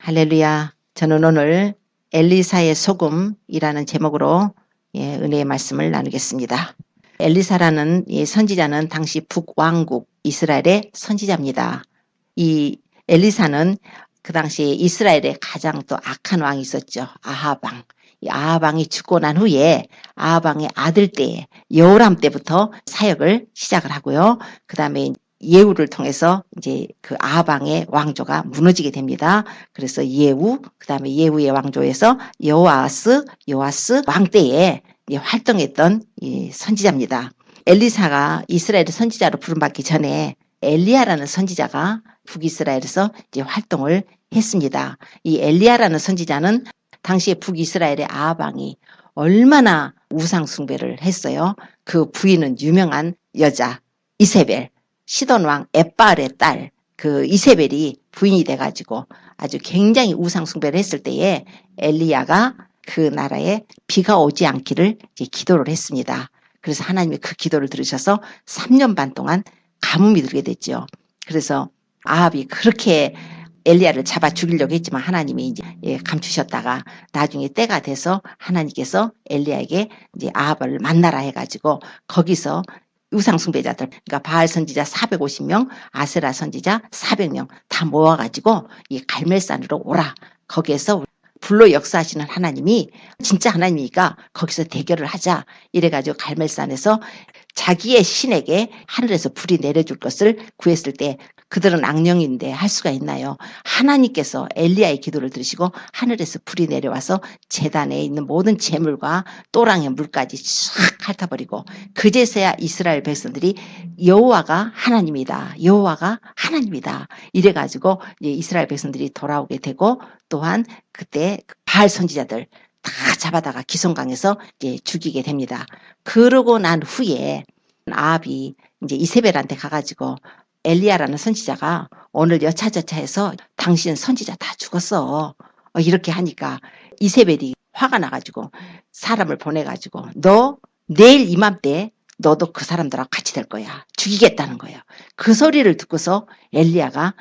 할렐루야. 저는 오늘 엘리사의 소금이라는 제목으로 은혜의 말씀을 나누겠습니다. 엘리사라는 이 선지자는 당시 북왕국 이스라엘의 선지자입니다. 이 엘리사는 그 당시에 이스라엘에 가장 또 악한 왕이 있었죠. 아하방. 이 아하방이 죽고 난 후에 아하방의 아들 때에 여호람 때부터 사역을 시작을 하고요. 그 다음에 예후를 통해서 이제 그 아하방의 왕조가 무너지게 됩니다. 그래서 예후, 그 다음에 예후의 왕조에서 요아스 왕 때에 활동했던 이 선지자입니다. 엘리사가 이스라엘의 선지자로 부름받기 전에 엘리야라는 선지자가 북이스라엘에서 이제 활동을 했습니다. 이 엘리야라는 선지자는 당시에 북이스라엘의 아하방이 얼마나 우상 숭배를 했어요. 그 부인은 유명한 여자 이세벨, 시돈왕 엣바알의 딸 그 이세벨이 부인이 돼가지고 아주 굉장히 우상 숭배를 했을 때에 엘리야가 그 나라에 비가 오지 않기를 이제 기도를 했습니다. 그래서 하나님이 그 기도를 들으셔서 3년 반 동안 가뭄이 들게 됐죠. 그래서 아합이 그렇게 엘리야를 잡아 죽이려고 했지만 하나님이 이제 감추셨다가 나중에 때가 돼서 하나님께서 엘리야에게 이제 아합을 만나라 해가지고 거기서 우상 숭배자들, 그러니까 바알 선지자 450명, 아세라 선지자 400명 다 모아가지고 이 갈멜산으로 오라. 거기에서 불로 역사하시는 하나님이 진짜 하나님이니까 거기서 대결을 하자. 이래가지고 갈멜산에서 자기의 신에게 하늘에서 불이 내려줄 것을 구했을 때 그들은 악령인데 할 수가 있나요? 하나님께서 엘리야의 기도를 들으시고 하늘에서 불이 내려와서 제단에 있는 모든 재물과 또랑의 물까지 싹 핥아버리고 그제서야 이스라엘 백성들이 여호와가 하나님이다. 여호와가 하나님이다. 이래가지고 이스라엘 백성들이 돌아오게 되고 또한 그때 바알 선지자들 다 잡아다가 기손강에서 이제 죽이게 됩니다. 그러고 난 후에 아합이 이제 이세벨한테 가가지고 엘리야라는 선지자가 오늘 여차저차해서 당신 선지자 다 죽었어. 이렇게 하니까 이세벨이 화가 나가지고 사람을 보내가지고 너 내일 이맘때 너도 그 사람들하고 같이 될 거야. 죽이겠다는 거예요. 그 소리를 듣고서 엘리야가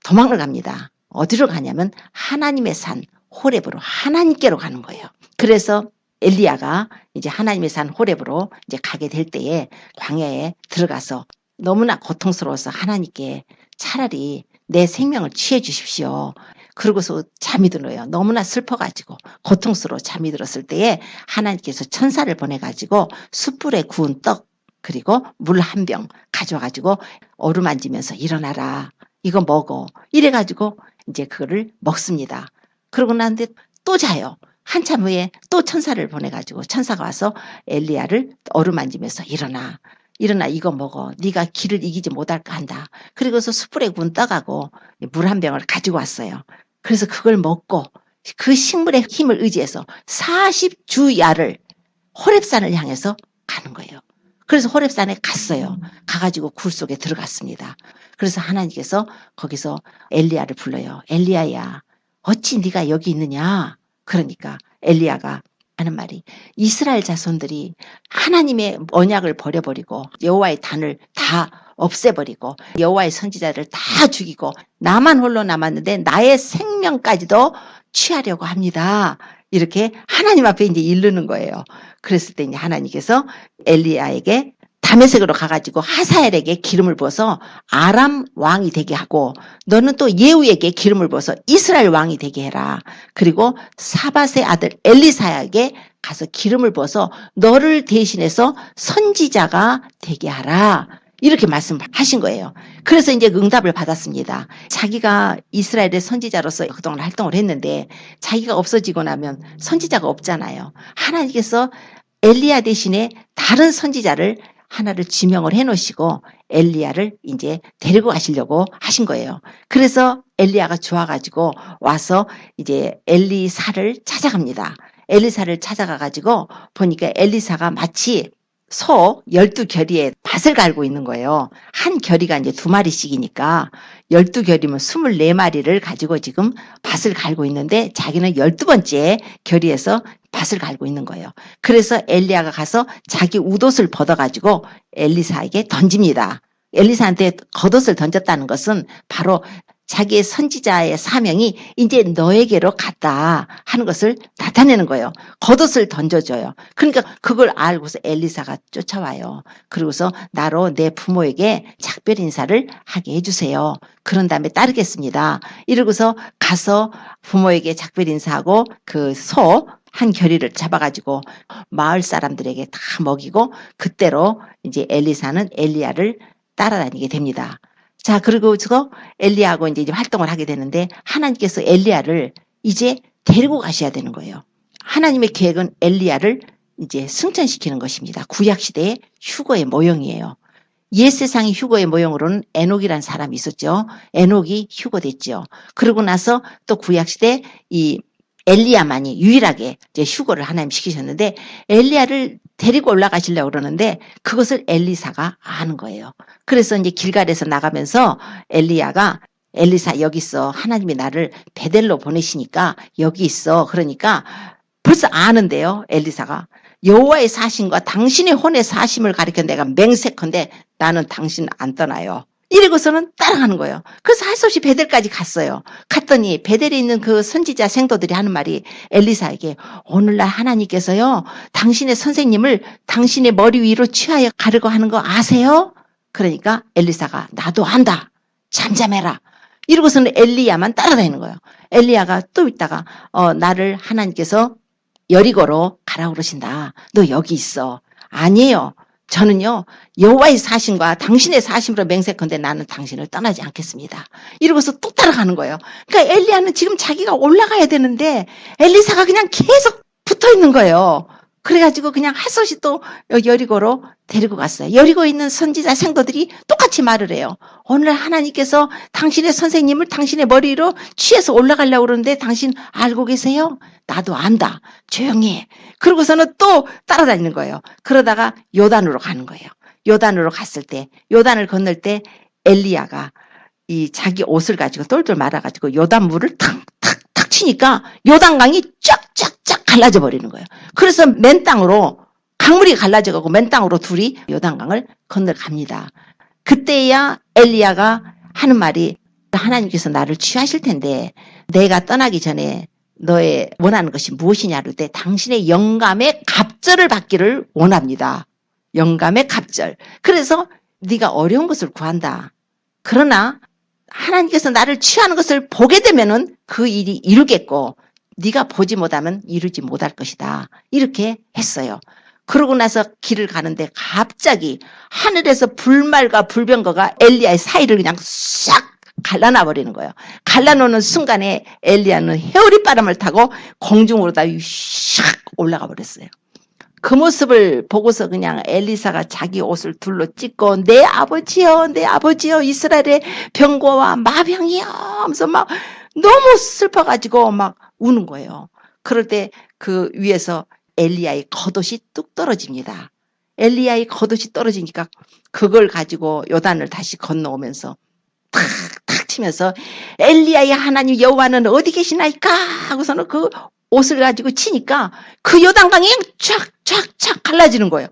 도망을 갑니다. 어디로 가냐면 하나님의 산 호렙으로 하나님께로 가는 거예요. 그래서 엘리야가 이제 하나님의 산 호렙으로 이제 가게 될 때에 광야에 들어가서 너무나 고통스러워서 하나님께 차라리 내 생명을 취해 주십시오. 그러고서 잠이 들어요. 너무나 슬퍼가지고 고통스러워 잠이 들었을 때에 하나님께서 천사를 보내가지고 숯불에 구운 떡 그리고 물 한 병 가져와가지고 어루만지면서 일어나라. 이거 먹어. 이래가지고 이제 그거를 먹습니다. 그러고 나는데 또 자요. 한참 후에 또 천사를 보내가지고 천사가 와서 엘리야를 어루만지면서 일어나 이거 먹어. 네가 길을 이기지 못할까 한다. 그리고서 숯불에 구운 떡하고 물 한 병을 가지고 왔어요. 그래서 그걸 먹고 그 식물의 힘을 의지해서 40주야를 호렙산을 향해서 가는 거예요. 그래서 호렙산에 갔어요. 가가지고 굴 속에 들어갔습니다. 그래서 하나님께서 거기서 엘리야를 불러요. 엘리야야, 어찌 네가 여기 있느냐? 그러니까 엘리야가 하는 말이 이스라엘 자손들이 하나님의 언약을 버려버리고 여호와의 단을 다 없애버리고 여호와의 선지자를 다 죽이고 나만 홀로 남았는데 나의 생명까지도 취하려고 합니다. 이렇게 하나님 앞에 이제 이르는 거예요. 그랬을 때 이제 하나님께서 엘리야에게 다메섹으로 가가지고 하사엘에게 기름을 부어서 아람 왕이 되게 하고 너는 또 예후에게 기름을 부어서 이스라엘 왕이 되게 해라. 그리고 사밧의 아들 엘리사에게 가서 기름을 부어서 너를 대신해서 선지자가 되게 하라. 이렇게 말씀하신 거예요. 그래서 이제 응답을 받았습니다. 자기가 이스라엘의 선지자로서 그동안 활동을 했는데 자기가 없어지고 나면 선지자가 없잖아요. 하나님께서 엘리야 대신에 다른 선지자를 하나를 지명을 해놓으시고 엘리야를 이제 데리고 가시려고 하신 거예요. 그래서 엘리야가 좋아가지고 와서 이제 엘리사를 찾아갑니다. 엘리사를 찾아가가지고 보니까 엘리사가 마치 소 12결의에 밭을 갈고 있는 거예요. 한 결의가 이제 2마리씩이니까 12결이면 24마리를 가지고 지금 밭을 갈고 있는데 자기는 12번째 결의에서 밭을 갈고 있는 거예요. 그래서 엘리야가 가서 자기 웃옷을 벗어가지고 엘리사에게 던집니다. 엘리사한테 겉옷을 던졌다는 것은 바로 자기의 선지자의 사명이 이제 너에게로 갔다 하는 것을 나타내는 거예요. 겉옷을 던져줘요. 그러니까 그걸 알고서 엘리사가 쫓아와요. 그러고서 나로 내 부모에게 작별 인사를 하게 해주세요. 그런 다음에 따르겠습니다. 이러고서 가서 부모에게 작별 인사하고 그 소 한 겨리를 잡아가지고 마을 사람들에게 다 먹이고 그때로 이제 엘리사는 엘리야를 따라다니게 됩니다. 자, 그리고서 엘리야하고 이제 활동을 하게 되는데 하나님께서 엘리야를 이제 데리고 가셔야 되는 거예요. 하나님의 계획은 엘리야를 이제 승천시키는 것입니다. 구약시대의 휴거의 모형이에요. 옛세상의 휴거의 모형으로는 에녹이라는 사람이 있었죠. 에녹이 휴거됐죠. 그러고 나서 또 구약시대 이 엘리야만이 유일하게 이제 휴거를 하나님 시키셨는데 엘리야를 데리고 올라가시려고 그러는데 그것을 엘리사가 아는 거예요. 그래서 이제 길갈에서 나가면서 엘리야가 엘리사 여기 있어. 하나님이 나를 베델로 보내시니까 여기 있어. 그러니까 벌써 아는데요. 엘리사가 여호와의 사심과 당신의 혼의 사심을 가리켜 내가 맹세컨대 나는 당신 안 떠나요. 이러고서는 따라가는 거예요. 그래서 할 수 없이 베델까지 갔어요. 갔더니 베델에 있는 그 선지자 생도들이 하는 말이 엘리사에게 오늘날 하나님께서요 당신의 선생님을 당신의 머리 위로 취하여 가르고 하는 거 아세요? 그러니까 엘리사가 나도 안다. 잠잠해라. 이러고서는 엘리야만 따라다니는 거예요. 엘리야가 또 있다가 나를 하나님께서 여리고로 가라고 그러신다. 너 여기 있어. 아니에요. 저는요 여호와의 사심과 당신의 사심으로 맹세컨대 나는 당신을 떠나지 않겠습니다. 이러고서 또 따라가는 거예요. 그러니까 엘리야는 지금 자기가 올라가야 되는데 엘리사가 그냥 계속 붙어 있는 거예요. 그래가지고 그냥 할 수 없이 또 여리고로 데리고 갔어요. 여리고에 있는 선지자 생도들이 똑같이 말을 해요. 오늘 하나님께서 당신의 선생님을 당신의 머리 위로 취해서 올라가려고 그러는데 당신 알고 계세요? 나도 안다. 조용히 해. 그러고서는 또 따라다니는 거예요. 그러다가 요단으로 가는 거예요. 요단으로 갔을 때 요단을 건널 때 엘리야가 이 자기 옷을 가지고 똘똘 말아가지고 요단 물을 탁탁탁 치니까 요단강이 쫙쫙쫙 갈라져 버리는 거예요. 그래서 맨 땅으로 강물이 갈라져가고 맨 땅으로 둘이 요단강을 건너갑니다. 그때야 엘리야가 하는 말이 하나님께서 나를 취하실 텐데 내가 떠나기 전에 너의 원하는 것이 무엇이냐 할 때 당신의 영감의 갑절을 받기를 원합니다. 영감의 갑절. 그래서 네가 어려운 것을 구한다. 그러나 하나님께서 나를 취하는 것을 보게 되면은 그 일이 이루겠고 네가 보지 못하면 이루지 못할 것이다. 이렇게 했어요. 그러고 나서 길을 가는데 갑자기 하늘에서 불말과 불병거가 엘리야의 사이를 그냥 싹 갈라놔 버리는 거예요. 갈라놓는 순간에 엘리야는 회오리 바람을 타고 공중으로 다 샥 올라가 버렸어요. 그 모습을 보고서 그냥 엘리사가 자기 옷을 둘러 찢고 내 아버지여 이스라엘의 병거와 마병이여 하면서 막 너무 슬퍼가지고 막 우는 거예요. 그럴 때 그 위에서 엘리야의 겉옷이 뚝 떨어집니다. 엘리야의 겉옷이 떨어지니까 그걸 가지고 요단을 다시 건너오면서 탁탁 치면서 엘리야의 하나님 여호와는 어디 계시나이까 하고서는 그 옷을 가지고 치니까 그 요단강이 쫙쫙쫙 갈라지는 거예요.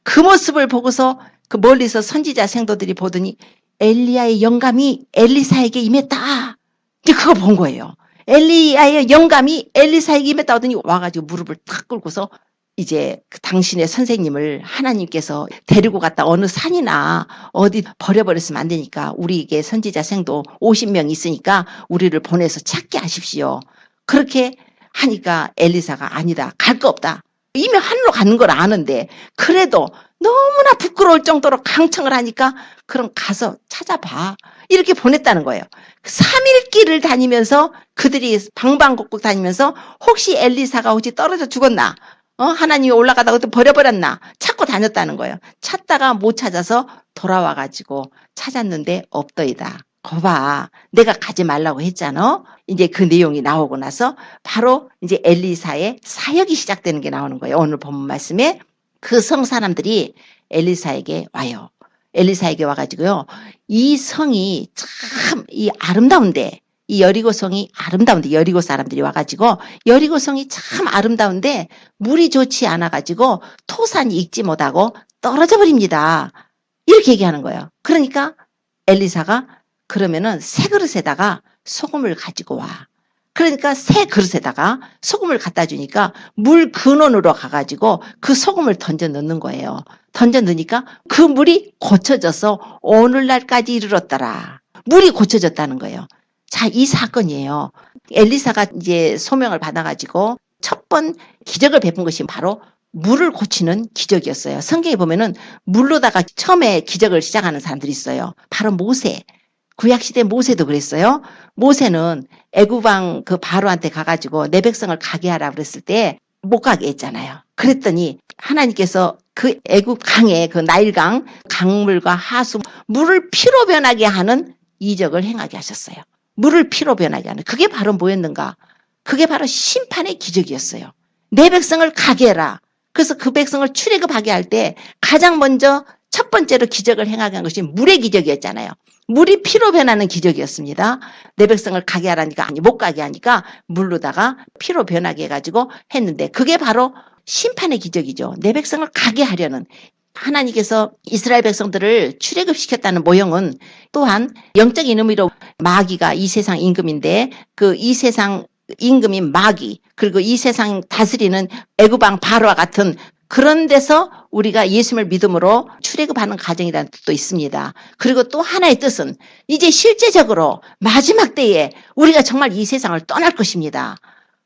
그 모습을 보고서 그 멀리서 선지자 생도들이 보더니 엘리야의 영감이 엘리사에게 임했다. 이제 그거 본 거예요. 엘리야의 영감이 엘리사에게 임했다 하더니 와가지고 무릎을 탁 꿇고서 이제 당신의 선생님을 하나님께서 데리고 갔다 어느 산이나 어디 버려버렸으면 안 되니까 우리에게 선지자 생도 50명 있으니까 우리를 보내서 찾게 하십시오. 그렇게 하니까 엘리사가 아니다. 갈 거 없다. 이미 하늘로 가는 걸 아는데 그래도 너무나 부끄러울 정도로 강청을 하니까 그럼 가서 찾아봐. 이렇게 보냈다는 거예요. 3일 길을 다니면서 그들이 방방곡곡 다니면서 혹시 엘리사가 혹시 떨어져 죽었나? 하나님이 올라가다가 또 버려버렸나? 찾고 다녔다는 거예요. 찾다가 못 찾아서 돌아와가지고 찾았는데 없더이다. 거봐. 내가 가지 말라고 했잖아. 이제 그 내용이 나오고 나서 바로 이제 엘리사의 사역이 시작되는 게 나오는 거예요. 오늘 본문 말씀에 그 성 사람들이 엘리사에게 와요. 엘리사에게 와가지고요. 이 성이 참 이 아름다운데 이 여리고 성이 아름다운데 여리고 사람들이 와가지고 여리고 성이 참 아름다운데 물이 좋지 않아가지고 토산이 익지 못하고 떨어져 버립니다. 이렇게 얘기하는 거예요. 그러니까 엘리사가 그러면은 새 그릇에다가 소금을 가지고 와. 그러니까 새 그릇에다가 소금을 갖다 주니까 물 근원으로 가가지고 그 소금을 던져 넣는 거예요. 던져 넣으니까 그 물이 고쳐져서 오늘날까지 이르렀더라. 물이 고쳐졌다는 거예요. 자, 이 사건이에요. 엘리사가 이제 소명을 받아가지고 첫 번 기적을 베푼 것이 바로 물을 고치는 기적이었어요. 성경에 보면은 물로다가 처음에 기적을 시작하는 사람들이 있어요. 바로 모세. 구약시대 모세도 그랬어요. 모세는 애굽왕 그 바로한테 가가지고 내 백성을 가게 하라 그랬을 때 못 가게 했잖아요. 그랬더니 하나님께서 그 애굽 강에 그 나일강 강물과 하수 물을 피로 변하게 하는 이적을 행하게 하셨어요. 물을 피로 변하게 하는. 그게 바로 뭐였는가? 그게 바로 심판의 기적이었어요. 내 백성을 가게 해라. 그래서 그 백성을 출애굽하게 할 때 가장 먼저 첫 번째로 기적을 행하게 한 것이 물의 기적이었잖아요. 물이 피로 변하는 기적이었습니다. 내 백성을 가게 하라니까 아니 못 가게 하니까 물로다가 피로 변하게 해가지고 했는데 그게 바로 심판의 기적이죠. 내 백성을 가게 하려는 하나님께서 이스라엘 백성들을 출애굽시켰다는 모형은 또한 영적인 의미로 마귀가 이 세상 임금인데 그 이 세상 임금인 마귀 그리고 이 세상 다스리는 애굽왕 바로와 같은 그런 데서 우리가 예수님을 믿음으로 출애굽하는 과정이라는 뜻도 있습니다. 그리고 또 하나의 뜻은 이제 실제적으로 마지막 때에 우리가 정말 이 세상을 떠날 것입니다.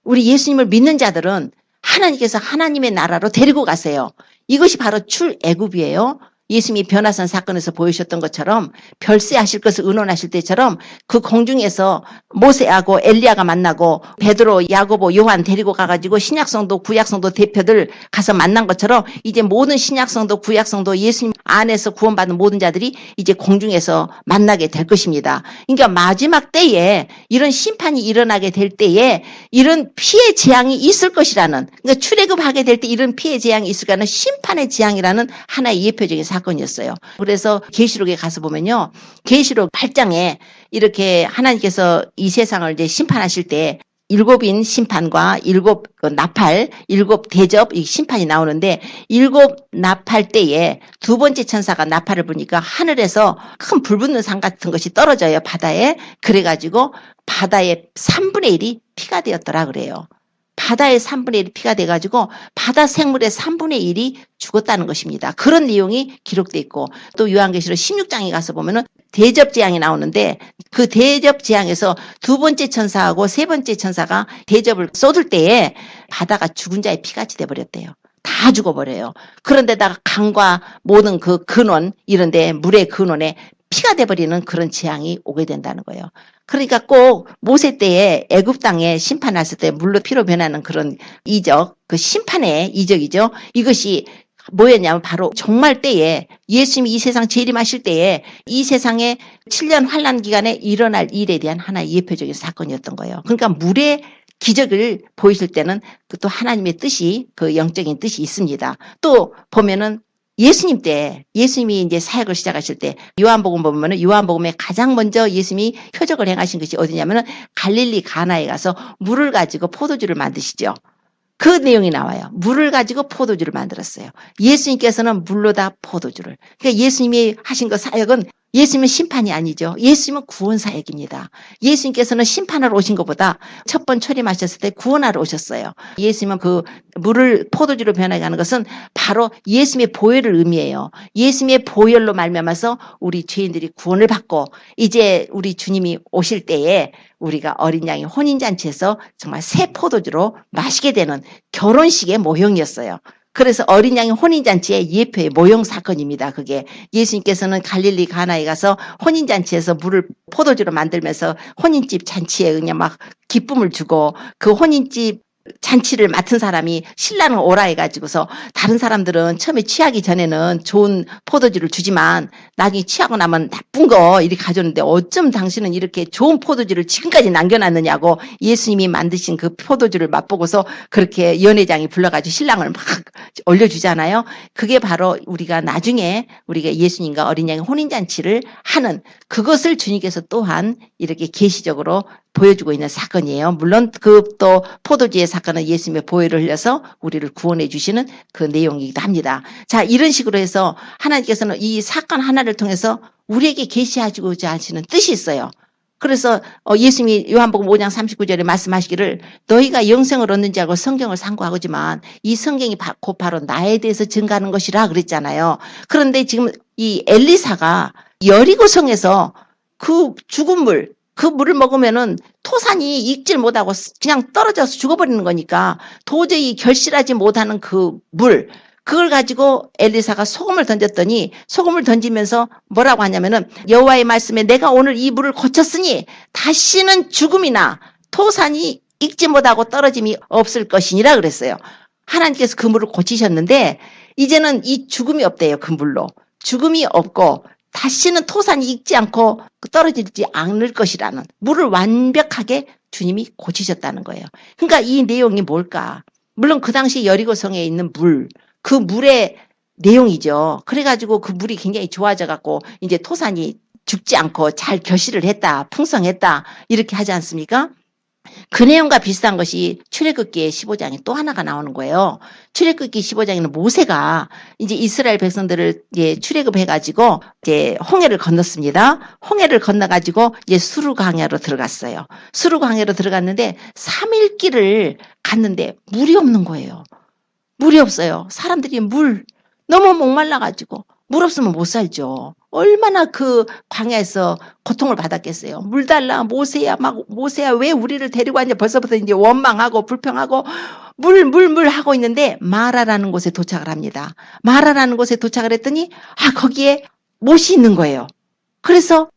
우리 예수님을 믿는 자들은 하나님께서 하나님의 나라로 데리고 가세요. 이것이 바로 출애굽이에요. 예수님이 변화산 사건에서 보여주셨던 것처럼 별세하실 것을 의논하실 때처럼 그 공중에서 모세하고 엘리야가 만나고 베드로, 야고보, 요한 데리고 가가지고 신약성도 구약성도 대표들 가서 만난 것처럼 이제 모든 신약성도 구약성도 예수님 안에서 구원받은 모든 자들이 이제 공중에서 만나게 될 것입니다. 그러니까 마지막 때에 이런 심판이 일어나게 될 때에 이런 피해 재앙이 있을 것이라는 그러니까 출애굽하게 될 때 이런 피해 재앙이 있을 거라는 심판의 재앙이라는 하나의 예표적인 사건이었어요. 그래서 계시록에 가서 보면요. 계시록 8장에 이렇게 하나님께서 이 세상을 이제 심판하실 때 일곱인 심판과 일곱 나팔, 일곱 대접 이 심판이 나오는데 일곱 나팔 때에 두 번째 천사가 나팔을 부니까 하늘에서 큰 불붙는 산 같은 것이 떨어져요. 바다에. 그래가지고 바다의 3분의 1이 피가 되었더라 그래요. 바다의 3분의 1이 피가 돼가지고 바다 생물의 3분의 1이 죽었다는 것입니다. 그런 내용이 기록돼 있고 또 요한계시록 16장에 가서 보면은 대접재앙이 나오는데 그 대접재앙에서 두 번째 천사하고 세 번째 천사가 대접을 쏟을 때에 바다가 죽은 자의 피같이 돼버렸대요. 다 죽어버려요. 그런데다가 강과 모든 그 근원 이런데 물의 근원에 피가 돼버리는 그런 재앙이 오게 된다는 거예요. 그러니까 꼭 모세 때에 애굽 땅에 심판했을 때 물로 피로 변하는 그런 이적, 그 심판의 이적이죠. 이것이 뭐였냐면 바로 종말 때에 예수님이 이 세상 재림하실 때에 이 세상에 7년 환난 기간에 일어날 일에 대한 하나의 예표적인 사건이었던 거예요. 그러니까 물의 기적을 보이실 때는 또 하나님의 뜻이 그 영적인 뜻이 있습니다. 또 보면은 예수님 때 예수님이 이제 사역을 시작하실 때 요한복음 보면은 요한복음에 가장 먼저 예수님이 표적을 행하신 것이 어디냐면은 갈릴리 가나에 가서 물을 가지고 포도주를 만드시죠. 그 내용이 나와요. 물을 가지고 포도주를 만들었어요. 예수님께서는 물로다 포도주를. 그러니까 예수님이 하신 그 사역은 예수님은 심판이 아니죠. 예수님은 구원 사역입니다. 예수님께서는 심판하러 오신 것보다 첫 번 초림하셨을 때 구원하러 오셨어요. 예수님은 그 물을 포도주로 변하게 하는 것은 바로 예수님의 보혈을 의미해요. 예수님의 보혈로 말미암아서 우리 죄인들이 구원을 받고 이제 우리 주님이 오실 때에 우리가 어린 양의 혼인잔치에서 정말 새 포도주로 마시게 되는 결혼식의 모형이었어요. 그래서 어린 양의 혼인잔치의 예표의 모형 사건입니다. 그게 예수님께서는 갈릴리 가나에 가서 혼인잔치에서 물을 포도주로 만들면서 혼인집 잔치에 그냥 막 기쁨을 주고 그 혼인집 잔치를 맡은 사람이 신랑을 오라 해가지고서 다른 사람들은 처음에 취하기 전에는 좋은 포도주를 주지만 나중에 취하고 나면 나쁜 거 이렇게 가져오는데 어쩜 당신은 이렇게 좋은 포도주를 지금까지 남겨놨느냐고 예수님이 만드신 그 포도주를 맛보고서 그렇게 연회장이 불러가지고 신랑을 막 올려주잖아요. 그게 바로 우리가 나중에 우리가 예수님과 어린 양의 혼인잔치를 하는 그것을 주님께서 또한 이렇게 계시적으로 보여주고 있는 사건이에요. 물론 그 또 포도주의 사건은 예수님의 보혈을 흘려서 우리를 구원해 주시는 그 내용이기도 합니다. 자, 이런 식으로 해서 하나님께서는 이 사건 하나를 통해서 우리에게 계시하고자 하시는 뜻이 있어요. 그래서 예수님이 요한복음 5장 39절에 말씀하시기를 너희가 영생을 얻는 자고 성경을 상고하지만 이 성경이 곧 바로 나에 대해서 증가하는 것이라 그랬잖아요. 그런데 지금 이 엘리사가 여리고성에서 그 죽은 물, 그 물을 먹으면은 토산이 익질 못하고 그냥 떨어져서 죽어버리는 거니까 도저히 결실하지 못하는 그 물, 그걸 가지고 엘리사가 소금을 던졌더니 소금을 던지면서 뭐라고 하냐면은 여호와의 말씀에 내가 오늘 이 물을 고쳤으니 다시는 죽음이나 토산이 익지 못하고 떨어짐이 없을 것이니라 그랬어요. 하나님께서 그 물을 고치셨는데 이제는 이 죽음이 없대요. 그 물로. 죽음이 없고 다시는 토산이 익지 않고 떨어지지 않을 것이라는 물을 완벽하게 주님이 고치셨다는 거예요. 그러니까 이 내용이 뭘까? 물론 그 당시 여리고성에 있는 물, 그 물의 내용이죠. 그래가지고 그 물이 굉장히 좋아져갖고 이제 토산이 죽지 않고 잘 결실을 했다, 풍성했다 이렇게 하지 않습니까? 그 내용과 비슷한 것이 출애굽기 15장에 또 하나가 나오는 거예요. 출애굽기 15장에는 모세가 이제 이스라엘 백성들을 출애굽해가지고 이제 홍해를 건넜습니다. 홍해를 건너가지고 이제 수르 광야로 들어갔어요. 수르 광야로 들어갔는데 3일 길을 갔는데 물이 없는 거예요. 물이 없어요. 사람들이 너무 목말라가지고 물 없으면 못 살죠. 얼마나 그 광야에서 고통을 받았겠어요. 물 달라 모세야 모세야 왜 우리를 데리고 왔냐 벌써부터 이제 원망하고 불평하고 물 하고 있는데 마라라는 곳에 도착을 합니다. 마라라는 곳에 도착을 했더니 거기에 못이 있는 거예요. 그래서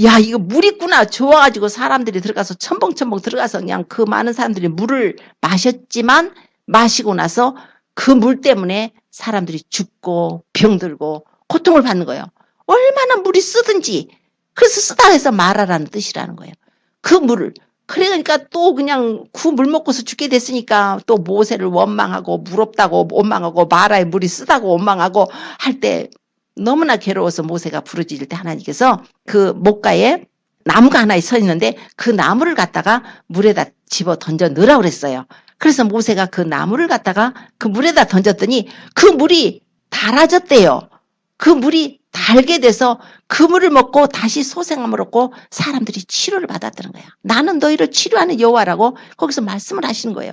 야 이거 물 있구나 좋아가지고 사람들이 들어가서 첨벙첨벙 들어가서 그냥 그 많은 사람들이 물을 마셨지만 마시고 나서 그 물 때문에 사람들이 죽고 병들고 고통을 받는 거예요. 얼마나 물이 쓰든지. 그래서 쓰다 해서 마라라는 뜻이라는 거예요. 그 물을. 그러니까 또 그냥 그 물 먹고서 죽게 됐으니까 또 모세를 원망하고 물 없다고 원망하고 마라의 물이 쓰다고 원망하고 할 때 너무나 괴로워서 모세가 부르짖을 때 하나님께서 그 목가에 나무가 하나 서 있는데 그 나무를 갖다가 물에다 집어 던져 넣으라고 그랬어요. 그래서 모세가 그 나무를 갖다가 그 물에다 던졌더니 그 물이 달아졌대요. 그 물이 달게 돼서 그 물을 먹고 다시 소생함을 얻고 사람들이 치료를 받았다는 거야. 나는 너희를 치료하는 여호와라고 거기서 말씀을 하시는 거예요.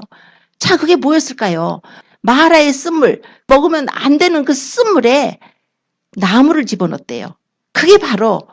자, 그게 뭐였을까요? 마라의 쓴물, 먹으면 안 되는 그 쓴물에 나무를 집어넣었대요. 그게 바로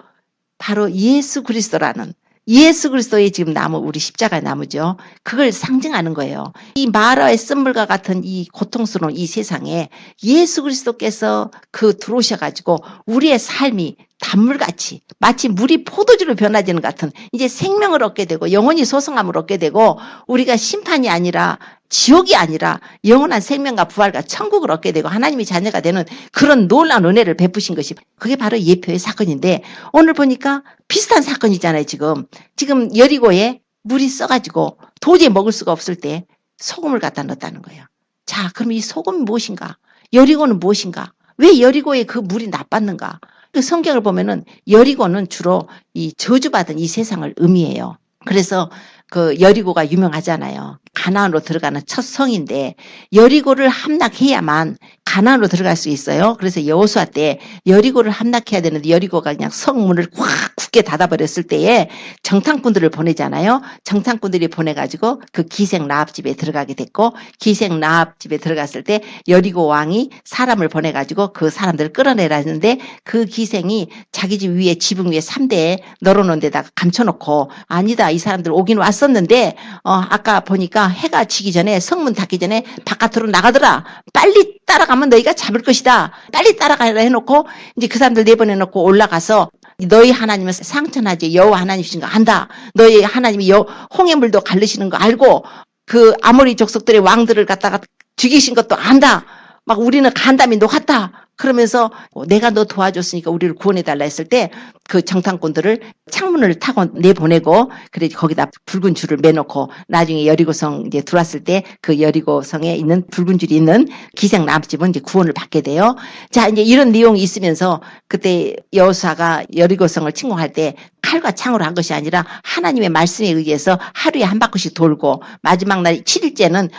예수 그리스도라는 예수 그리스도의 지금 나무, 우리 십자가 나무죠. 그걸 상징하는 거예요. 이 마라의 쓴물과 같은 이 고통스러운 이 세상에 예수 그리스도께서 들어오셔가지고 우리의 삶이 단물같이 마치 물이 포도주로 변화되는 것 같은 이제 생명을 얻게 되고 영원히 소성함을 얻게 되고 우리가 심판이 아니라 지옥이 아니라 영원한 생명과 부활과 천국을 얻게 되고 하나님의 자녀가 되는 그런 놀라운 은혜를 베푸신 것이 그게 바로 예표의 사건인데 오늘 보니까 비슷한 사건이잖아요. 지금 여리고에 물이 써가지고 도저히 먹을 수가 없을 때 소금을 갖다 넣었다는 거예요. 자, 그럼 이 소금이 무엇인가? 여리고는 무엇인가? 왜 여리고에 그 물이 나빴는가? 그 성경을 보면은 여리고는 주로 이 저주받은 이 세상을 의미해요. 그래서 그 여리고가 유명하잖아요. 가나안으로 들어가는 첫 성인데 여리고를 함락해야만 가나안으로 들어갈 수 있어요. 그래서 여호수아 때 여리고를 함락해야 되는데 여리고가 그냥 성문을 꽉 굳게 닫아버렸을 때에 정탐꾼들을 보내잖아요. 정탐꾼들이 보내가지고 그 기생 라합 집에 들어가게 됐고 기생 라합 집에 들어갔을 때 여리고 왕이 사람을 보내가지고 그 사람들을 끌어내라는데 그 기생이 자기 집 위에 지붕 위에 3대에 널어놓은 데다가 감춰놓고 아니다 이 사람들 오긴 왔었는데 아까 보니까 해가 지기 전에 성문 닫기 전에 바깥으로 나가더라. 빨리 따라가면 너희가 잡을 것이다. 빨리 따라가라 해놓고 이제 그 사람들 내보내놓고 올라가서 너희 하나님은 상천하지 여호와 하나님이신 거 안다. 너희 하나님이 홍해물도 가르시는 거 알고 그 아모리 족속들의 왕들을 갖다가 죽이신 것도 안다. 막 우리는 간담이 녹았다. 그러면서 내가 너 도와줬으니까 우리를 구원해달라 했을 때 그 정탐꾼들을 창문을 타고 내보내고 그래 거기다 붉은 줄을 매놓고 나중에 여리고성 이제 들어왔을 때 그 여리고성에 있는 붉은 줄이 있는 기생 라합집은 이제 구원을 받게 돼요. 자 이제 이런 내용이 있으면서 그때 여호수아가 여리고성을 침공할 때 칼과 창으로 한 것이 아니라 하나님의 말씀에 의해서 하루에 한 바퀴씩 돌고 마지막 날 7일째는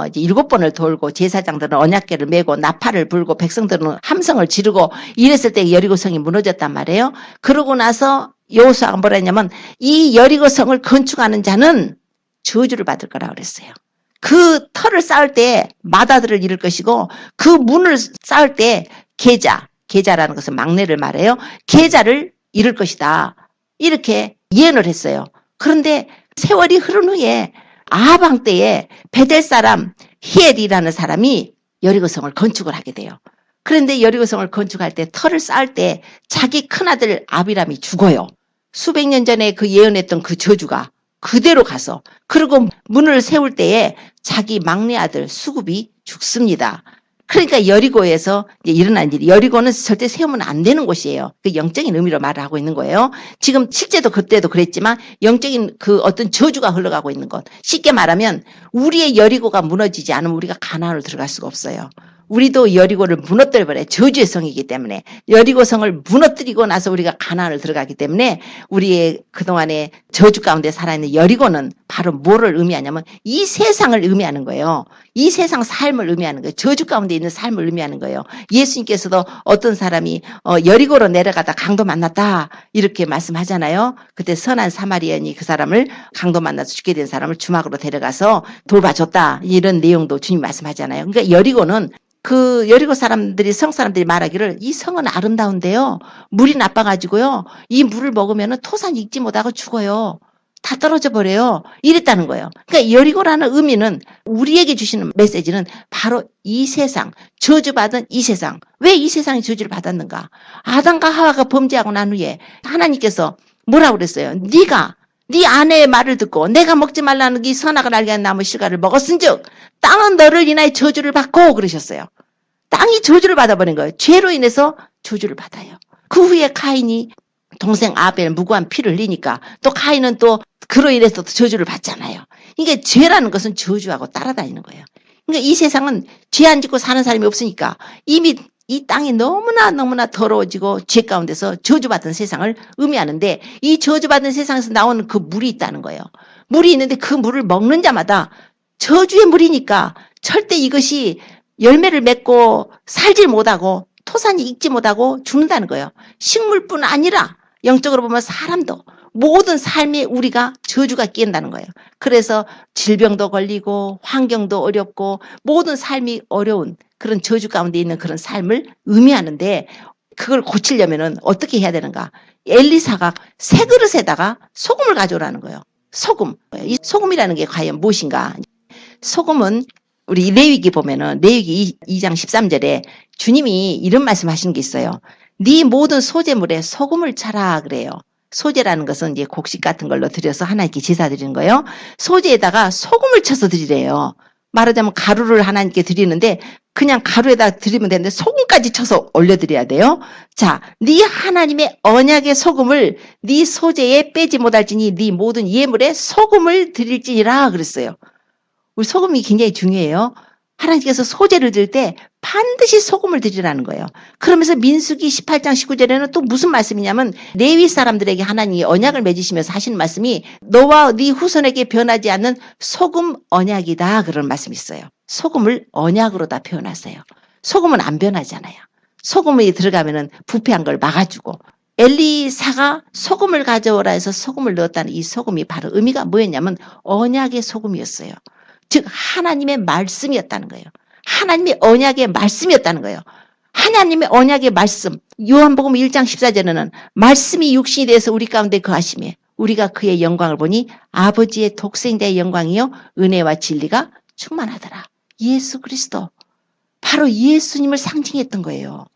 이제 7번을 돌고 제사장들은 언약궤를 메고 나팔을 불고 백성들은 함성을 지르고 이랬을 때 여리고성이 무너졌단 말이에요. 그러고 나서 여호수아가 뭐라 했냐면 이 여리고 성을 건축하는 자는 저주를 받을 거라고 그랬어요. 그 터를 쌓을 때 마다들을 잃을 것이고 그 문을 쌓을 때 계자라는 것은 막내를 말해요. 계자를 잃을 것이다. 이렇게 예언을 했어요. 그런데 세월이 흐른 후에 아합 왕 때에 베델 사람 히엘이라는 사람이 여리고성을 건축을 하게 돼요. 그런데 여리고성을 건축할 때 터를 쌓을 때 자기 큰아들 아비람이 죽어요. 수백 년 전에 그 예언했던 그 저주가 그대로 가서 그리고 문을 세울 때에 자기 막내 아들 수굽이 죽습니다. 그러니까 여리고에서 이제 일어난 일이 여리고는 절대 세우면 안 되는 곳이에요. 그 영적인 의미로 말을 하고 있는 거예요. 지금 실제도 그때도 그랬지만 영적인 그 어떤 저주가 흘러가고 있는 것. 쉽게 말하면 우리의 여리고가 무너지지 않으면 우리가 가나안으로 들어갈 수가 없어요. 우리도 여리고를 무너뜨려버려요. 저주의 성이기 때문에. 여리고 성을 무너뜨리고 나서 우리가 가나안을 들어가기 때문에 우리의 그동안의 저주 가운데 살아있는 여리고는 바로 뭐를 의미하냐면 이 세상을 의미하는 거예요. 이 세상 삶을 의미하는 거예요. 저주 가운데 있는 삶을 의미하는 거예요. 예수님께서도 어떤 사람이 여리고로 내려가다 강도 만났다 이렇게 말씀하잖아요. 그때 선한 사마리아인이 그 사람을 강도 만나서 죽게 된 사람을 주막으로 데려가서 돌봐줬다 이런 내용도 주님 말씀하잖아요. 그러니까 여리고는 그 여리고 사람들이 성 사람들이 말하기를 이 성은 아름다운데요. 물이 나빠가지고요. 이 물을 먹으면 토산 익지 못하고 죽어요. 다 떨어져 버려요. 이랬다는 거예요. 그러니까 여리고라는 의미는 우리에게 주시는 메시지는 바로 이 세상, 저주받은 이 세상. 왜 이 세상이 저주를 받았는가? 아담과 하와가 범죄하고 난 후에 하나님께서 뭐라고 그랬어요? 네가 네 아내의 말을 듣고 내가 먹지 말라는 이 선악을 알게 하는 나무 실과를 먹었은즉 땅은 너를 인하여 저주를 받고 그러셨어요. 땅이 저주를 받아버린 거예요. 죄로 인해서 저주를 받아요. 그 후에 카인이 동생 아벨 무고한 피를 흘리니까 또 카인은 또 그로 인해서 저주를 받잖아요. 이게 죄라는 것은 저주하고 따라다니는 거예요. 그러니까 이 세상은 죄 안 짓고 사는 사람이 없으니까 이미 이 땅이 너무나 더러워지고 죄 가운데서 저주받은 세상을 의미하는데 이 저주받은 세상에서 나오는 그 물이 있다는 거예요. 물이 있는데 그 물을 먹는 자마다 저주의 물이니까 절대 이것이 열매를 맺고 살질 못하고 토산이 익지 못하고 죽는다는 거예요. 식물뿐 아니라 영적으로 보면 사람도 모든 삶에 우리가 저주가 끼인다는 거예요. 그래서 질병도 걸리고 환경도 어렵고 모든 삶이 어려운 그런 저주 가운데 있는 그런 삶을 의미하는데 그걸 고치려면은 어떻게 해야 되는가? 엘리사가 새 그릇에다가 소금을 가져오라는 거예요. 소금. 이 소금이라는 게 과연 무엇인가? 소금은 우리 레위기 보면은 레위기 2장 13절에 주님이 이런 말씀하시는 게 있어요. 네 모든 소재물에 소금을 차라 그래요. 소재라는 것은 이제 곡식 같은 걸로 들여서 하나님께 제사 드리는 거예요. 소재에다가 소금을 쳐서 드리래요. 말하자면 가루를 하나님께 드리는데 그냥 가루에다 드리면 되는데 소금까지 쳐서 올려드려야 돼요. 자, 네 하나님의 언약의 소금을 네 소재에 빼지 못할지니 네 모든 예물에 소금을 드릴지니라 그랬어요. 우리 소금이 굉장히 중요해요. 하나님께서 소재를 드릴 때 반드시 소금을 드리라는 거예요. 그러면서 민수기 18장 19절에는 또 무슨 말씀이냐면 레위 사람들에게 하나님이 언약을 맺으시면서 하시는 말씀이 너와 네 후손에게 변하지 않는 소금 언약이다 그런 말씀이 있어요. 소금을 언약으로 다 표현하세요. 소금은 안 변하잖아요. 소금이 들어가면은 부패한 걸 막아주고 엘리사가 소금을 가져오라 해서 소금을 넣었다는 이 소금이 바로 의미가 뭐였냐면 언약의 소금이었어요. 즉 하나님의 말씀이었다는 거예요. 하나님의 언약의 말씀이었다는 거예요. 하나님의 언약의 말씀. 요한복음 1장 14절에는 말씀이 육신이 돼서 우리 가운데 거하시며 우리가 그의 영광을 보니 아버지의 독생자의 영광이요 은혜와 진리가 충만하더라. 예수 그리스도. 바로 예수님을 상징했던 거예요.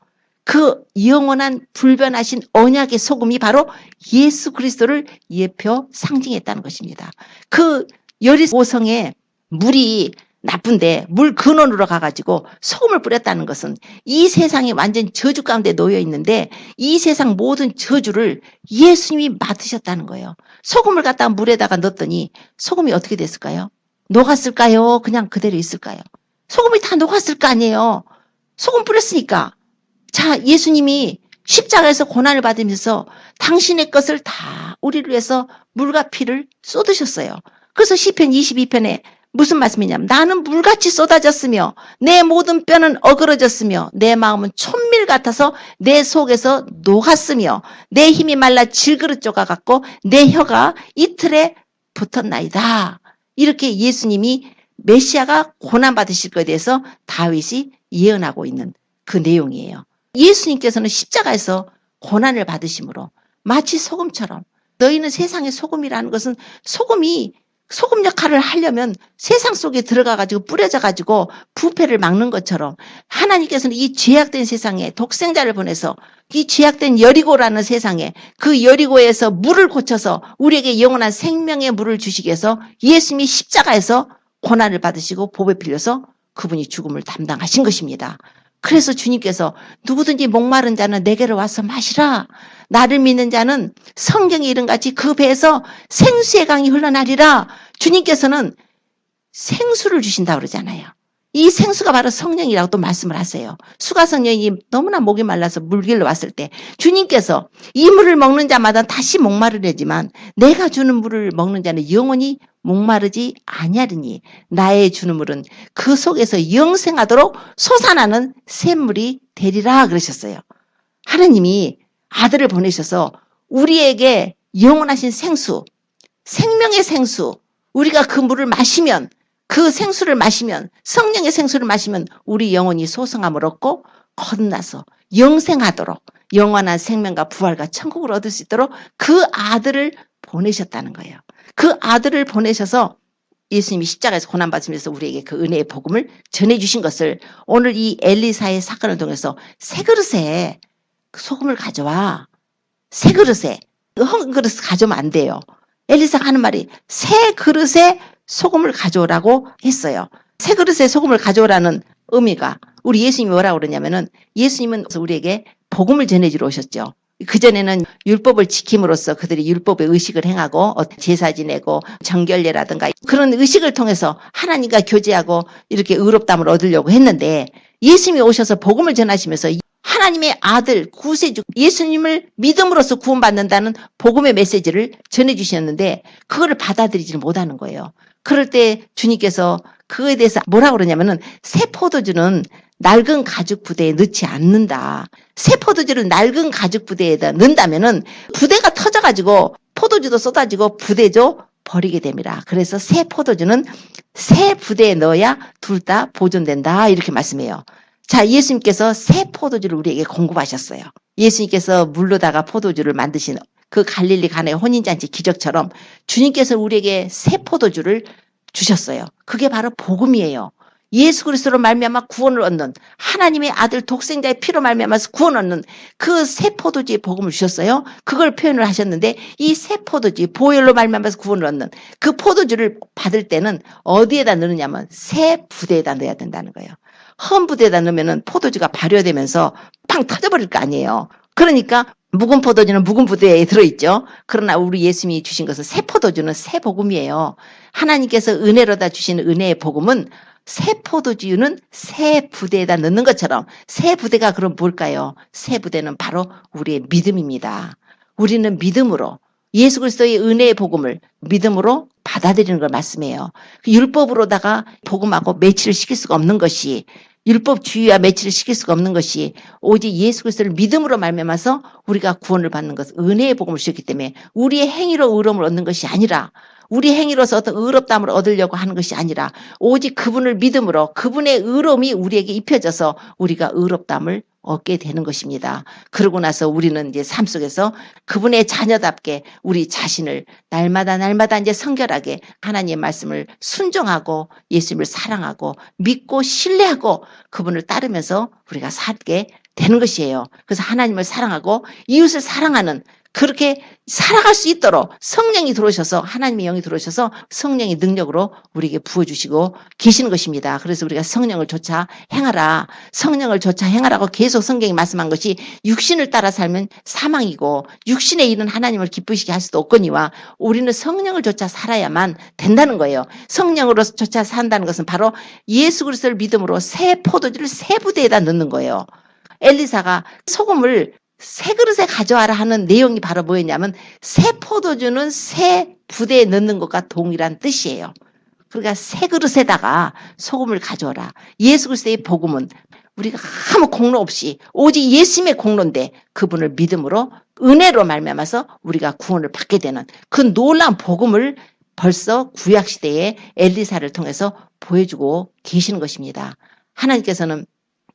그 영원한 불변하신 언약의 소금이 바로 예수 그리스도를 예표 상징했다는 것입니다. 그 여리고성에 물이 나쁜데 물 근원으로 가가지고 소금을 뿌렸다는 것은 이 세상이 완전 저주 가운데 놓여 있는데 이 세상 모든 저주를 예수님이 맡으셨다는 거예요. 소금을 갖다가 물에다가 넣었더니 소금이 어떻게 됐을까요? 녹았을까요? 그냥 그대로 있을까요? 소금이 다 녹았을 거 아니에요. 소금 뿌렸으니까. 자, 예수님이 십자가에서 고난을 받으면서 당신의 것을 다 우리를 위해서 물과 피를 쏟으셨어요. 그래서 시편 22편에 무슨 말씀이냐면 나는 물같이 쏟아졌으며 내 모든 뼈는 어그러졌으며 내 마음은 촛밀 같아서 내 속에서 녹았으며 내 힘이 말라 질그릇 쪼가 같고 내 혀가 이틀에 붙었나이다. 이렇게 예수님이 메시아가 고난받으실 것에 대해서 다윗이 예언하고 있는 그 내용이에요. 예수님께서는 십자가에서 고난을 받으심으로 마치 소금처럼, 너희는 세상의 소금이라는 것은 소금 역할을 하려면 세상 속에 들어가가지고 뿌려져가지고 부패를 막는 것처럼 하나님께서는 이 죄악된 세상에 독생자를 보내서 이 죄악된 여리고라는 세상에 그 여리고에서 물을 고쳐서 우리에게 영원한 생명의 물을 주시기 위해서 예수님이 십자가에서 고난을 받으시고 보배 빌려서 그분이 죽음을 담당하신 것입니다. 그래서 주님께서 누구든지 목마른 자는 내게로 와서 마시라. 나를 믿는 자는 성경에 이른같이 그 배에서 생수의 강이 흘러나리라. 주님께서는 생수를 주신다고 그러잖아요. 이 생수가 바로 성령이라고 또 말씀을 하세요. 수가성령이 너무나 목이 말라서 물길로 왔을 때 주님께서 이 물을 먹는 자마다 다시 목마르려지만 내가 주는 물을 먹는 자는 영원히 목마르지 아니하리니 나의 주는 물은 그 속에서 영생하도록 솟아나는 샘물이 되리라 그러셨어요. 하나님이 아들을 보내셔서 우리에게 영원하신 생수, 생명의 생수, 우리가 그 물을 마시면, 그 생수를 마시면, 성령의 생수를 마시면 우리 영혼이 소성함을 얻고 거듭나서 영생하도록 영원한 생명과 부활과 천국을 얻을 수 있도록 그 아들을 보내셨다는 거예요. 그 아들을 보내셔서 예수님이 십자가에서 고난받으면서 우리에게 그 은혜의 복음을 전해주신 것을 오늘 이 엘리사의 사건을 통해서 새 그릇에 소금을 가져와. 새 그릇에. 헝 그릇 가져오면 안 돼요. 엘리사가 하는 말이 새 그릇에 소금을 가져오라고 했어요. 새 그릇에 소금을 가져오라는 의미가 우리 예수님이 뭐라고 그러냐면은 예수님은 우리에게 복음을 전해주러 오셨죠. 그전에는 율법을 지킴으로써 그들이 율법의 의식을 행하고 제사 지내고 정결례라든가 그런 의식을 통해서 하나님과 교제하고 이렇게 의롭다함을 얻으려고 했는데 예수님이 오셔서 복음을 전하시면서 하나님의 아들 구세주 예수님을 믿음으로써 구원받는다는 복음의 메시지를 전해주셨는데 그거를 받아들이지를 못하는 거예요. 그럴 때 주님께서 그거에 대해서 뭐라고 그러냐면은 새 포도주는 낡은 가죽 부대에 넣지 않는다. 새 포도주를 낡은 가죽 부대에다 넣는다면은 부대가 터져가지고 포도주도 쏟아지고 부대도 버리게 됩니다. 그래서 새 포도주는 새 부대에 넣어야 둘 다 보존된다. 이렇게 말씀해요. 자, 예수님께서 새 포도주를 우리에게 공급하셨어요. 예수님께서 물로다가 포도주를 만드신 그 갈릴리 가나의 혼인잔치 기적처럼 주님께서 우리에게 새 포도주를 주셨어요. 그게 바로 복음이에요. 예수 그리스도로 말미암아 구원을 얻는 하나님의 아들 독생자의 피로 말미암아서 구원 얻는 그 새 포도주의 복음을 주셨어요. 그걸 표현을 하셨는데 이 새 포도주 보혈로 말미암아서 구원을 얻는 그 포도주를 받을 때는 어디에다 넣느냐면 새 부대에다 넣어야 된다는 거예요. 헌 부대에다 넣으면 포도주가 발효되면서 팡 터져버릴 거 아니에요. 그러니까 묵은 포도주는 묵은 부대에 들어있죠. 그러나 우리 예수님이 주신 것은 새 포도주는 새 복음이에요. 하나님께서 은혜로다 주시는 은혜의 복음은 새 포도주는 새 부대에다 넣는 것처럼 새 부대가 그럼 뭘까요? 새 부대는 바로 우리의 믿음입니다. 우리는 믿음으로 예수 그리스도의 은혜의 복음을 믿음으로 받아들이는 걸 말씀해요. 율법으로다가 복음하고 매치를 시킬 수가 없는 것이 율법주의와 매치를 시킬 수가 없는 것이 오직 예수 그리스도를 믿음으로 말미암아서 우리가 구원을 받는 것, 은혜의 복음을 주셨기 때문에 우리의 행위로 의로움을 얻는 것이 아니라 우리 행위로서 어떤 의롭다함을 얻으려고 하는 것이 아니라 오직 그분을 믿음으로 그분의 의로움이 우리에게 입혀져서 우리가 의롭다함을 얻게 되는 것입니다. 그러고 나서 우리는 이제 삶 속에서 그분의 자녀답게 우리 자신을 날마다 이제 성결하게 하나님의 말씀을 순종하고 예수님을 사랑하고 믿고 신뢰하고 그분을 따르면서 우리가 살게 되는 것이에요. 그래서 하나님을 사랑하고 이웃을 사랑하는 그렇게 살아갈 수 있도록 성령이 들어오셔서 하나님의 영이 들어오셔서 성령의 능력으로 우리에게 부어주시고 계시는 것입니다. 그래서 우리가 성령을 좇아 행하라. 성령을 좇아 행하라고 계속 성경이 말씀한 것이 육신을 따라 살면 사망이고 육신의 일은 하나님을 기쁘시게 할 수도 없거니와 우리는 성령을 좇아 살아야만 된다는 거예요. 성령으로 좇아 산다는 것은 바로 예수 그리스도를 믿음으로 새 포도주를 새 부대에다 넣는 거예요. 엘리사가 소금을 새 그릇에 가져와라 하는 내용이 바로 뭐였냐면 새 포도주는 새 부대에 넣는 것과 동일한 뜻이에요. 그러니까 새 그릇에다가 소금을 가져오라. 예수 그리스도의 복음은 우리가 아무 공로 없이 오직 예수님의 공로인데 그분을 믿음으로 은혜로 말미암아서 우리가 구원을 받게 되는 그 놀라운 복음을 벌써 구약시대에 엘리사를 통해서 보여주고 계시는 것입니다. 하나님께서는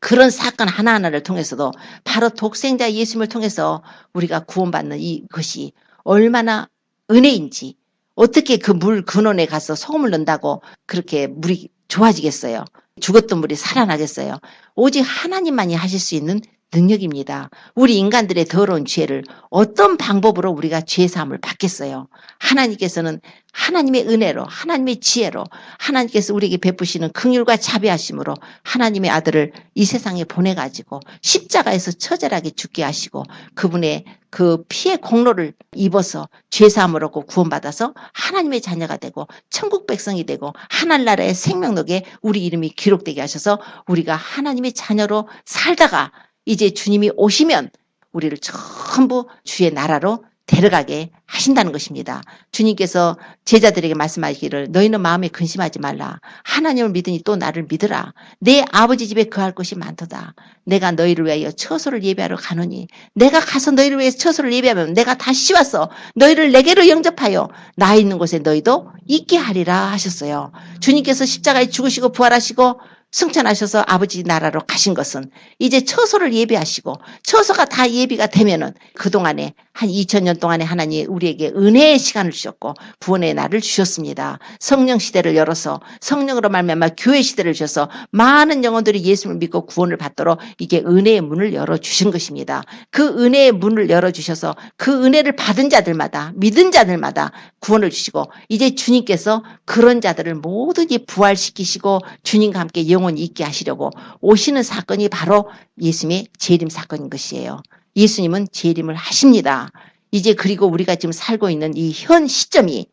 그런 사건 하나하나를 통해서도 바로 독생자 예수님을 통해서 우리가 구원받는 이것이 얼마나 은혜인지, 어떻게 그 물 근원에 가서 소금을 넣는다고 그렇게 물이 좋아지겠어요? 죽었던 물이 살아나겠어요? 오직 하나님만이 하실 수 있는 능력입니다. 우리 인간들의 더러운 죄를 어떤 방법으로 우리가 죄사함을 받겠어요? 하나님께서는 하나님의 은혜로, 하나님의 지혜로, 하나님께서 우리에게 베푸시는 긍휼과 자비하심으로 하나님의 아들을 이 세상에 보내가지고 십자가에서 처절하게 죽게 하시고 그분의 그 피의 공로를 입어서 죄사함을 얻고 구원받아서 하나님의 자녀가 되고 천국 백성이 되고 하늘나라의 생명록에 우리 이름이 기록되게 하셔서 우리가 하나님의 자녀로 살다가 이제 주님이 오시면 우리를 전부 주의 나라로 데려가게 하신다는 것입니다. 주님께서 제자들에게 말씀하시기를 너희는 마음에 근심하지 말라. 하나님을 믿으니 또 나를 믿으라. 내 아버지 집에 거할 것이 많도다. 내가 너희를 위하여 처소를 예비하러 가노니 내가 가서 너희를 위해서 처소를 예비하면 내가 다시 와서 너희를 내게로 영접하여 나 있는 곳에 너희도 있게 하리라 하셨어요. 주님께서 십자가에 죽으시고 부활하시고 승천하셔서 아버지 나라로 가신 것은 이제 처소를 예비하시고 처소가 다 예비가 되면은 그동안에 한 2000년 동안에 하나님이 우리에게 은혜의 시간을 주셨고 구원의 날을 주셨습니다. 성령 시대를 열어서 성령으로 말미암아 교회 시대를 주셔서 많은 영혼들이 예수를 믿고 구원을 받도록 이게 은혜의 문을 열어주신 것입니다. 그 은혜의 문을 열어주셔서 그 은혜를 받은 자들마다 믿은 자들마다 구원을 주시고 이제 주님께서 그런 자들을 모두지 부활시키시고 주님과 함께 영원히 있게 하시려고 오시는 사건이 바로 예수님의 재림 사건인 것이에요. 예수님은 재림을 하십니다. 이제 그리고 우리가 지금 살고 있는 이 현 시점이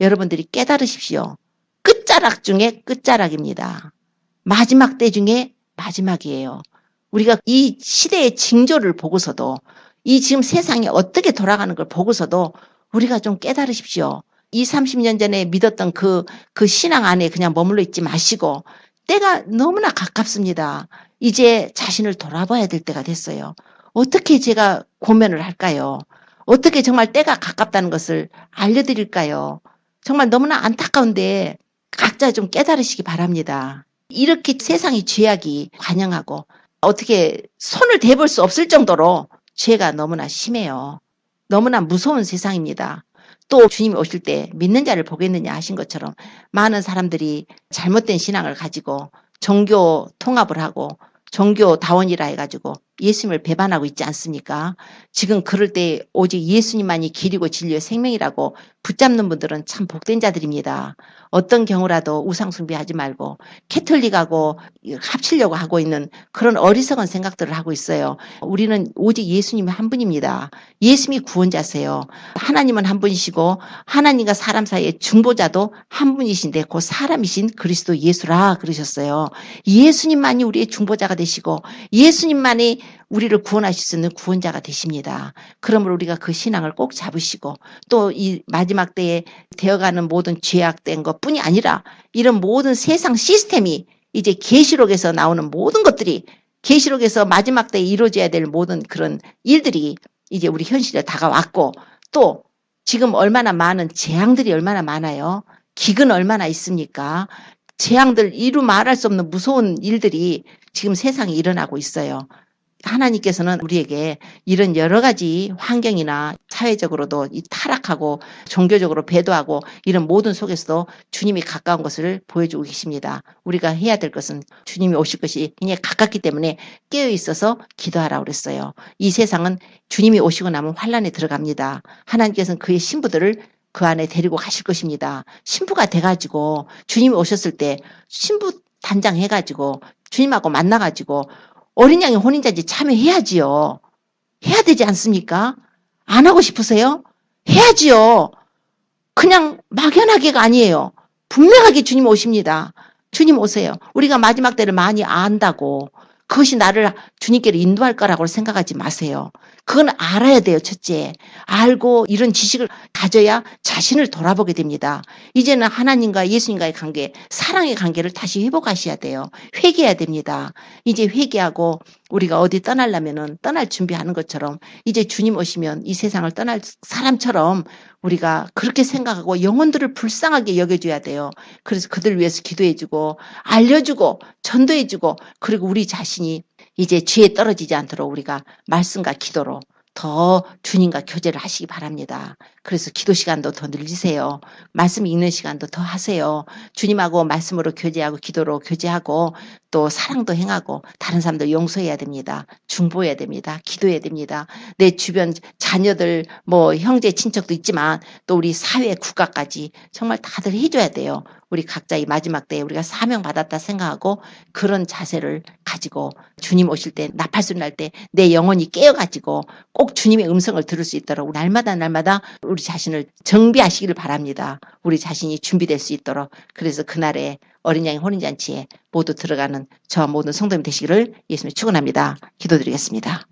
여러분들이 깨달으십시오. 끝자락 중에 끝자락입니다. 마지막 때 중에 마지막이에요. 우리가 이 시대의 징조를 보고서도 이 지금 세상이 어떻게 돌아가는 걸 보고서도 우리가 좀 깨달으십시오. 20, 30년 전에 믿었던 그 신앙 안에 그냥 머물러 있지 마시고 때가 너무나 가깝습니다. 이제 자신을 돌아봐야 될 때가 됐어요. 어떻게 제가 고면을 할까요? 어떻게 정말 때가 가깝다는 것을 알려드릴까요? 정말 너무나 안타까운데 각자 좀 깨달으시기 바랍니다. 이렇게 세상의 죄악이 관영하고 어떻게 손을 대볼 수 없을 정도로 죄가 너무나 심해요. 너무나 무서운 세상입니다. 또 주님이 오실 때 믿는 자를 보겠느냐 하신 것처럼 많은 사람들이 잘못된 신앙을 가지고 종교 통합을 하고 종교 다원이라 해가지고 예수님을 배반하고 있지 않습니까? 지금 그럴 때 오직 예수님만이 길이고 진리의 생명이라고 붙잡는 분들은 참 복된 자들입니다. 어떤 경우라도 우상 숭배하지 말고 캐톨릭하고 합치려고 하고 있는 그런 어리석은 생각들을 하고 있어요. 우리는 오직 예수님이 한 분입니다. 예수님이 구원자세요. 하나님은 한 분이시고 하나님과 사람 사이의 중보자도 한 분이신데 그 사람이신 그리스도 예수라 그러셨어요. 예수님만이 우리의 중보자가 되시고 예수님만이 우리를 구원하실 수 있는 구원자가 되십니다. 그러므로 우리가 그 신앙을 꼭 잡으시고 또 이 마지막 때에 되어가는 모든 죄악된 것뿐이 아니라 이런 모든 세상 시스템이 이제 계시록에서 나오는 모든 것들이 계시록에서 마지막 때에 이루어져야 될 모든 그런 일들이 이제 우리 현실에 다가왔고 또 지금 얼마나 많은 재앙들이 얼마나 많아요. 기근 얼마나 있습니까? 재앙들 이루 말할 수 없는 무서운 일들이 지금 세상에 일어나고 있어요. 하나님께서는 우리에게 이런 여러 가지 환경이나 사회적으로도 타락하고 종교적으로 배도하고 이런 모든 속에서도 주님이 가까운 것을 보여주고 계십니다. 우리가 해야 될 것은 주님이 오실 것이 굉장히 가깝기 때문에 깨어 있어서 기도하라고 그랬어요. 이 세상은 주님이 오시고 나면 환란에 들어갑니다. 하나님께서는 그의 신부들을 그 안에 데리고 가실 것입니다. 신부가 돼가지고 주님이 오셨을 때 신부 단장 해가지고 주님하고 만나가지고 어린 양의 혼인잔치 참여해야지요. 해야 되지 않습니까? 안 하고 싶으세요? 해야지요. 그냥 막연하게가 아니에요. 분명하게 주님 오십니다. 주님 오세요. 우리가 마지막 때를 많이 안다고 그것이 나를 주님께로 인도할 거라고 생각하지 마세요. 그건 알아야 돼요. 첫째. 알고 이런 지식을 가져야 자신을 돌아보게 됩니다. 이제는 하나님과 예수님과의 관계, 사랑의 관계를 다시 회복하셔야 돼요. 회개해야 됩니다. 이제 회개하고 우리가 어디 떠나려면은 떠날 준비하는 것처럼 이제 주님 오시면 이 세상을 떠날 사람처럼 우리가 그렇게 생각하고 영혼들을 불쌍하게 여겨줘야 돼요. 그래서 그들 위해서 기도해주고 알려주고 전도해주고 그리고 우리 자신이 이제 죄에 떨어지지 않도록 우리가 말씀과 기도로 더 주님과 교제를 하시기 바랍니다. 그래서 기도 시간도 더 늘리세요. 말씀 읽는 시간도 더 하세요. 주님하고 말씀으로 교제하고 기도로 교제하고 또 사랑도 행하고 다른 사람들 용서해야 됩니다. 중보해야 됩니다. 기도해야 됩니다. 내 주변 자녀들 뭐 형제 친척도 있지만 또 우리 사회 국가까지 정말 다들 해줘야 돼요. 우리 각자 이 마지막 때에 우리가 사명받았다 생각하고 그런 자세를 가지고 주님 오실 때 나팔소리 날 때 내 영혼이 깨어가지고 꼭 주님의 음성을 들을 수 있도록 날마다 우리 자신을 정비하시기를 바랍니다. 우리 자신이 준비될 수 있도록. 그래서 그날에 어린 양의 혼인잔치에 모두 들어가는 저 모든 성도님 되시기를 예수님 축원합니다. 기도드리겠습니다.